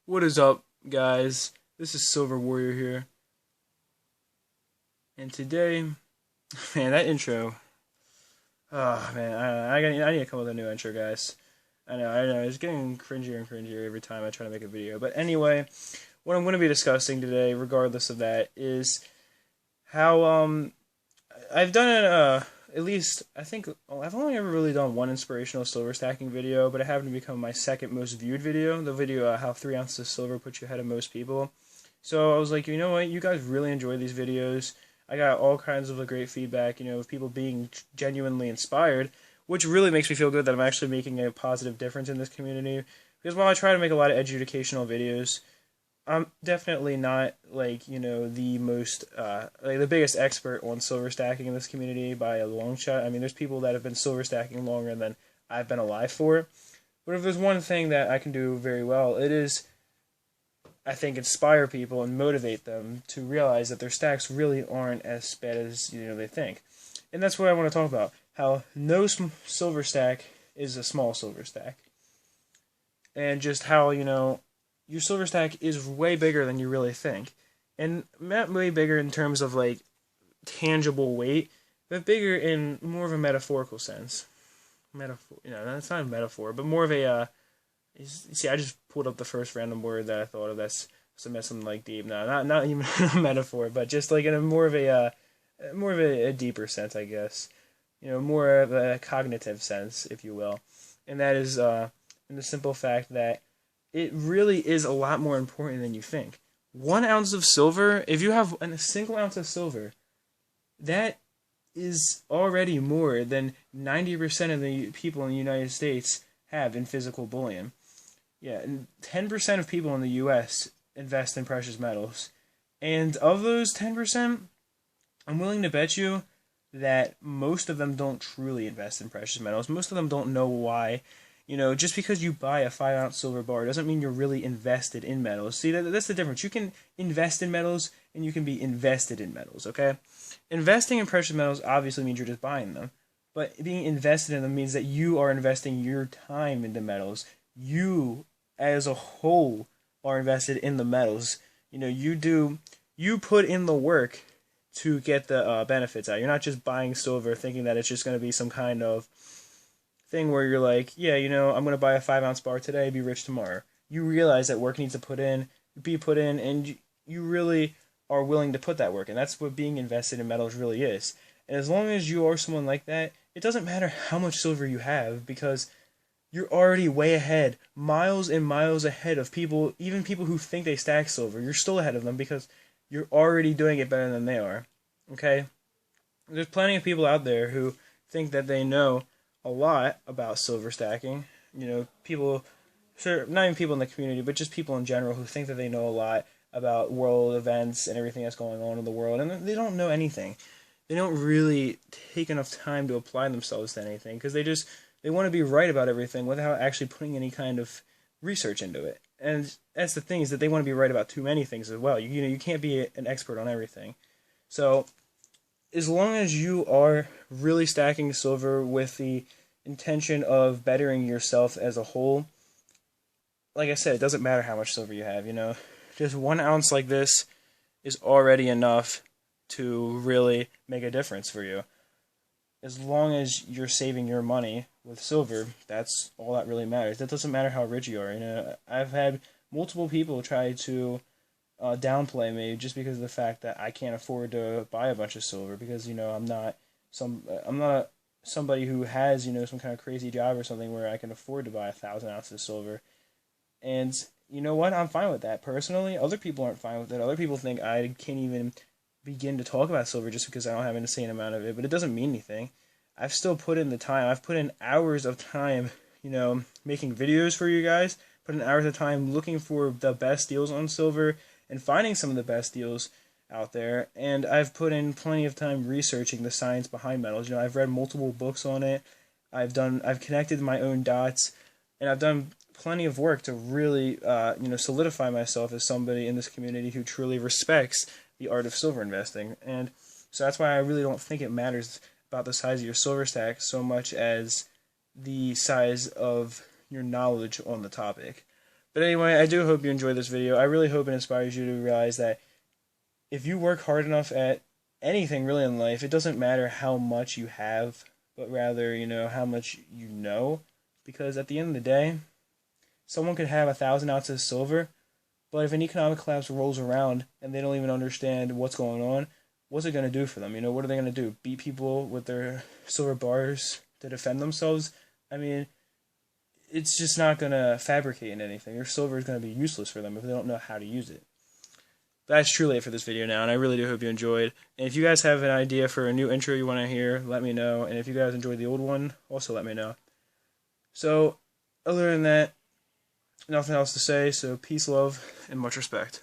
What is up, guys? This is Silver Warrior here. And today, man, that intro. Oh, man, I need to come up with a new intro, guys. I know, it's getting cringier and cringier every time I try to make a video. But anyway, what I'm going to be discussing today, regardless of that, is how, I've done it, at least, I think, I've only ever really done one inspirational silver stacking video, but it happened to become my second most viewed video, the video how 3 ounces of silver puts you ahead of most people. So I was like, you know what, you guys really enjoy these videos. I got all kinds of great feedback, of people being genuinely inspired, which really makes me feel good that I'm actually making a positive difference in this community. Because while I try to make a lot of educational videos, I'm definitely not, the most, the biggest expert on silver stacking in this community by a long shot. I mean, there's people that have been silver stacking longer than I've been alive for. But if there's one thing that I can do very well, it is, I think, inspire people and motivate them to realize that their stacks really aren't as bad as, they think. And that's what I want to talk about. How no silver stack is a small silver stack. And just how, your silver stack is way bigger than you really think. And not way bigger in terms of, tangible weight, but bigger in more of a metaphorical sense. That's not a metaphor, but more of a, see, I just pulled up the first random word that I thought of that's something deep. No, not even a metaphor, but just in a more of a deeper sense, I guess. More of a cognitive sense, if you will. And that is, in the simple fact that it really is a lot more important than you think. 1 ounce of silver, if you have a single ounce of silver, that is already more than 90% of the people in the United States have in physical bullion. Yeah, and 10% of people in the U.S. invest in precious metals. And of those 10%, I'm willing to bet you that most of them don't truly invest in precious metals. Most of them don't know why. Just because you buy a 5-ounce silver bar doesn't mean you're really invested in metals. See, that's the difference. You can invest in metals, and you can be invested in metals, okay? Investing in precious metals obviously means you're just buying them. But being invested in them means that you are investing your time into metals. You, as a whole, are invested in the metals. You put in the work to get the benefits out. You're not just buying silver thinking that it's just going to be some kind of thing where you're like, yeah, I'm going to buy a 5-ounce bar today, be rich tomorrow. You realize that work needs to be put in, and you really are willing to put that work. And that's what being invested in metals really is. And as long as you are someone like that, it doesn't matter how much silver you have, because you're already way ahead, miles and miles ahead of people, even people who think they stack silver. You're still ahead of them because you're already doing it better than they are. Okay? There's plenty of people out there who think that they know a lot about silver stacking. People, sure, not even people in the community, but just people in general who think that they know a lot about world events and everything that's going on in the world, and they don't know anything. They don't really take enough time to apply themselves to anything, because they want to be right about everything without actually putting any kind of research into it. And that's the thing, is that they want to be right about too many things as well. You can't be an expert on everything. So as long as you are really stacking silver with the intention of bettering yourself as a whole, like I said, it doesn't matter how much silver you have, Just 1 ounce like this is already enough to really make a difference for you. As long as you're saving your money with silver, that's all that really matters. That doesn't matter how rich you are. I've had multiple people try to downplay me just because of the fact that I can't afford to buy a bunch of silver, because I'm not somebody who has some kind of crazy job or something where I can afford to buy 1,000 ounces of silver. And you know what? I'm fine with that personally. Other people aren't fine with it. Other people think I can't even begin to talk about silver just because I don't have an insane amount of it, but it doesn't mean anything. I've still put in the time. I've put in hours of time, making videos for you guys, put in hours of time looking for the best deals on silver and finding some of the best deals out there. And I've put in plenty of time researching the science behind metals. I've read multiple books on it. I've connected my own dots, and I've done plenty of work to really, solidify myself as somebody in this community who truly respects the art of silver investing. And so that's why I really don't think it matters about the size of your silver stack so much as the size of your knowledge on the topic. But anyway, I do hope you enjoyed this video. I really hope it inspires you to realize that if you work hard enough at anything really in life, it doesn't matter how much you have, but rather, how much you know. Because at the end of the day, someone could have 1,000 ounces of silver, but if an economic collapse rolls around and they don't even understand what's going on, what's it going to do for them? What are they going to do? Beat people with their silver bars to defend themselves? I mean, it's just not going to fabricate in anything. Their silver is going to be useless for them if they don't know how to use it. That's truly it for this video now, and I really do hope you enjoyed. And if you guys have an idea for a new intro you want to hear, let me know. And if you guys enjoyed the old one, also let me know. So, other than that, nothing else to say, so peace, love, and much respect.